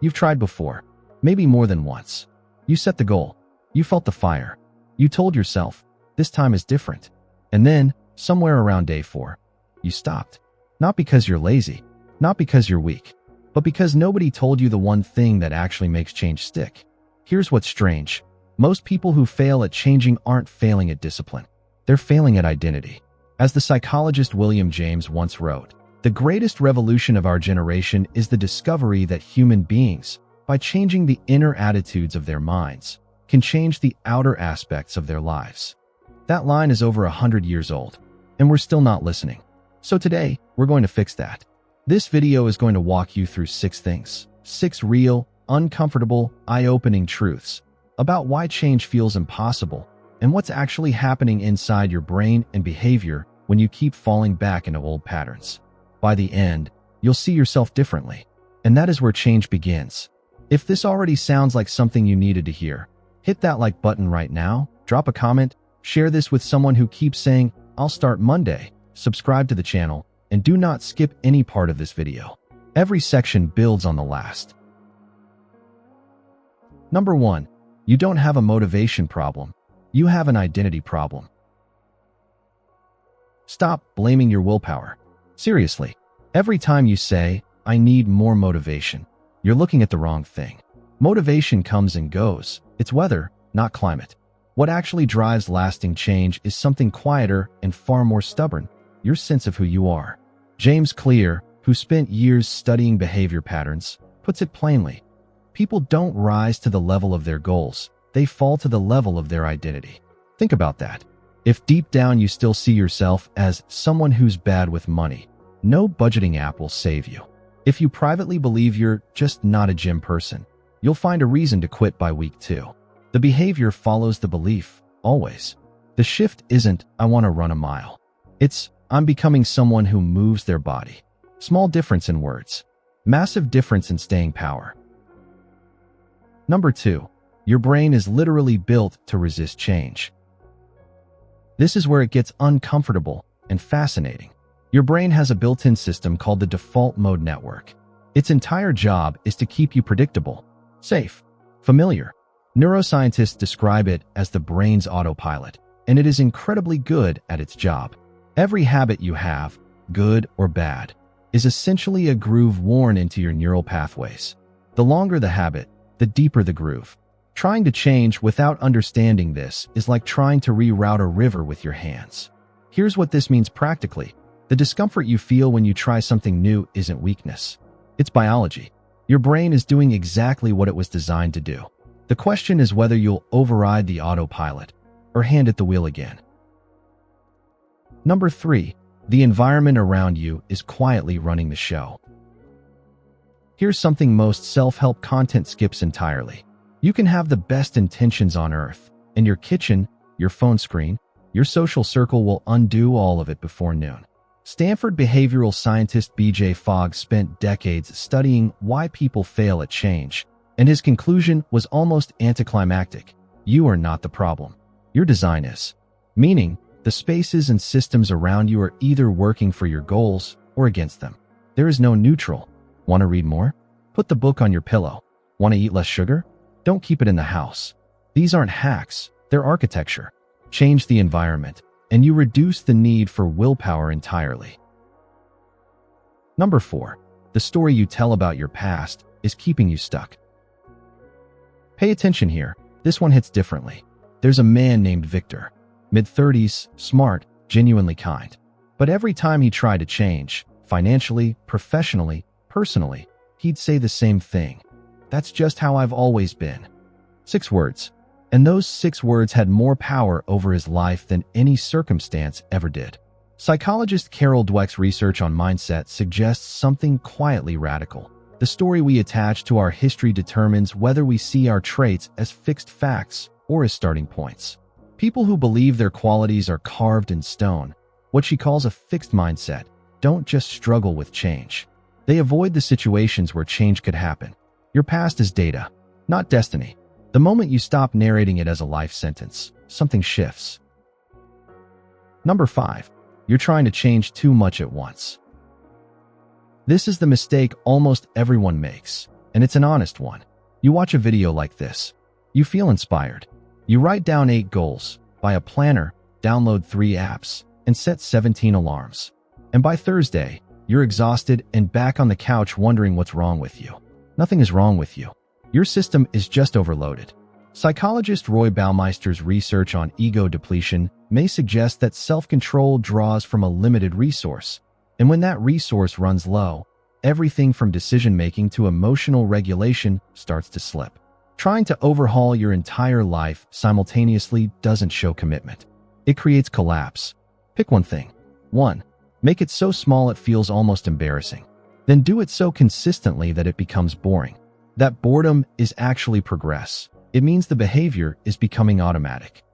You've tried before, maybe more than once. You set the goal. You felt the fire. You told yourself, this time is different. And then, somewhere around day 4, you stopped. Not because you're lazy, not because you're weak, but because nobody told you the one thing that actually makes change stick. Here's what's strange. Most people who fail at changing aren't failing at discipline. They're failing at identity. As the psychologist William James once wrote, the greatest revolution of our generation is the discovery that human beings, by changing the inner attitudes of their minds, can change the outer aspects of their lives. That line is over 100 years old, and we're still not listening. So today, we're going to fix that. This video is going to walk you through 6 things, 6 real, uncomfortable, eye-opening truths about why change feels impossible and what's actually happening inside your brain and behavior when you keep falling back into old patterns. By the end, you'll see yourself differently, and that is where change begins. If this already sounds like something you needed to hear, hit that like button right now, drop a comment, share this with someone who keeps saying, I'll start Monday, subscribe to the channel, and do not skip any part of this video. Every section builds on the last. Number 1. You don't have a motivation problem. You have an identity problem. Stop blaming your willpower. Seriously, every time you say, I need more motivation, you're looking at the wrong thing. Motivation comes and goes. It's weather, not climate. What actually drives lasting change is something quieter and far more stubborn, your sense of who you are. James Clear, who spent years studying behavior patterns, puts it plainly. People don't rise to the level of their goals. They fall to the level of their identity. Think about that. If deep down you still see yourself as someone who's bad with money, no budgeting app will save you. If you privately believe you're just not a gym person, you'll find a reason to quit by week 2. The behavior follows the belief, always. The shift isn't, I want to run a mile. It's, I'm becoming someone who moves their body. Small difference in words. Massive difference in staying power. Number 2. Your brain is literally built to resist change. This is where it gets uncomfortable and fascinating. Your brain has a built-in system called the default mode network. Its entire job is to keep you predictable, safe, familiar. Neuroscientists describe it as the brain's autopilot, and it is incredibly good at its job. Every habit you have, good or bad, is essentially a groove worn into your neural pathways. The longer the habit, the deeper the groove. Trying to change without understanding this is like trying to reroute a river with your hands. Here's what this means practically. The discomfort you feel when you try something new isn't weakness. It's biology. Your brain is doing exactly what it was designed to do. The question is whether you'll override the autopilot or hand it the wheel again. Number 3. The environment around you is quietly running the show. Here's something most self-help content skips entirely. You can have the best intentions on earth, and your kitchen, your phone screen, your social circle will undo all of it before noon. Stanford behavioral scientist B.J. Fogg spent decades studying why people fail at change, and his conclusion was almost anticlimactic. You are not the problem. Your design is. Meaning, the spaces and systems around you are either working for your goals or against them. There is no neutral. Want to read more? Put the book on your pillow. Want to eat less sugar? Don't keep it in the house. These aren't hacks, they're architecture. Change the environment, and you reduce the need for willpower entirely. Number 4. The story you tell about your past is keeping you stuck. Pay attention here. This one hits differently. There's a man named Victor. Mid-30s, smart, genuinely kind. But every time he tried to change, financially, professionally, personally, he'd say the same thing. That's just how I've always been. 6 words. And those 6 words had more power over his life than any circumstance ever did. Psychologist Carol Dweck's research on mindset suggests something quietly radical. The story we attach to our history determines whether we see our traits as fixed facts or as starting points. People who believe their qualities are carved in stone, what she calls a fixed mindset, don't just struggle with change. They avoid the situations where change could happen. Your past is data, not destiny. The moment you stop narrating it as a life sentence, something shifts. Number 5. You're trying to change too much at once. This is the mistake almost everyone makes, and it's an honest one. You watch a video like this. You feel inspired. You write down 8 goals, buy a planner, download 3 apps, and set 17 alarms. And by Thursday, you're exhausted and back on the couch wondering what's wrong with you. Nothing is wrong with you. Your system is just overloaded. Psychologist Roy Baumeister's research on ego depletion may suggest that self-control draws from a limited resource, and when that resource runs low, everything from decision-making to emotional regulation starts to slip. Trying to overhaul your entire life simultaneously doesn't show commitment. It creates collapse. Pick one thing. 1. Make it so small it feels almost embarrassing. Then do it so consistently that it becomes boring. That boredom is actually progress. It means the behavior is becoming automatic.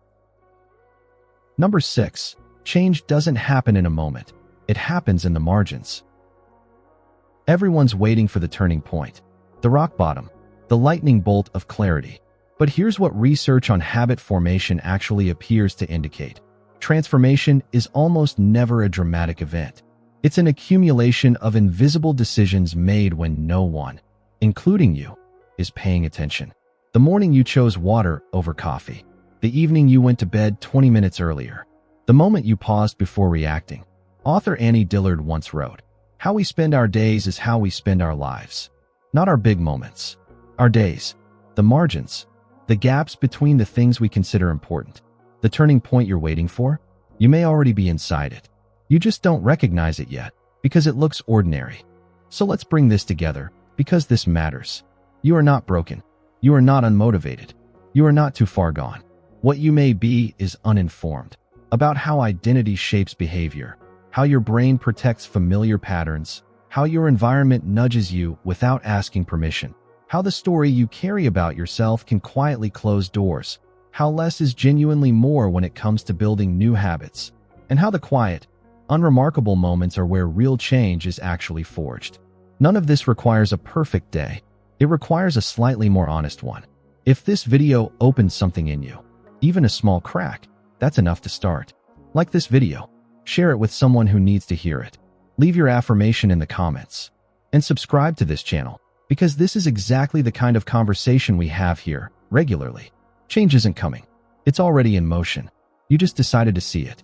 Number 6. Change doesn't happen in a moment. It happens in the margins. Everyone's waiting for the turning point, the rock bottom, the lightning bolt of clarity. But here's what research on habit formation actually appears to indicate. Transformation is almost never a dramatic event. It's an accumulation of invisible decisions made when no one, including you, is paying attention. The morning you chose water over coffee. The evening you went to bed 20 minutes earlier. The moment you paused before reacting. Author Annie Dillard once wrote, "How we spend our days is how we spend our lives. Not our big moments. Our days. The margins. The gaps between the things we consider important. The turning point you're waiting for? You may already be inside it. You just don't recognize it yet, because it looks ordinary. So let's bring this together, because this matters. You are not broken. You are not unmotivated. You are not too far gone. What you may be is uninformed about how identity shapes behavior, how your brain protects familiar patterns, how your environment nudges you without asking permission, how the story you carry about yourself can quietly close doors, how less is genuinely more when it comes to building new habits, and how the quiet, unremarkable moments are where real change is actually forged. None of this requires a perfect day. It requires a slightly more honest one. If this video opens something in you, even a small crack, that's enough to start. Like this video. Share it with someone who needs to hear it. Leave your affirmation in the comments. And subscribe to this channel, because this is exactly the kind of conversation we have here, regularly. Change isn't coming. It's already in motion. You just decided to see it.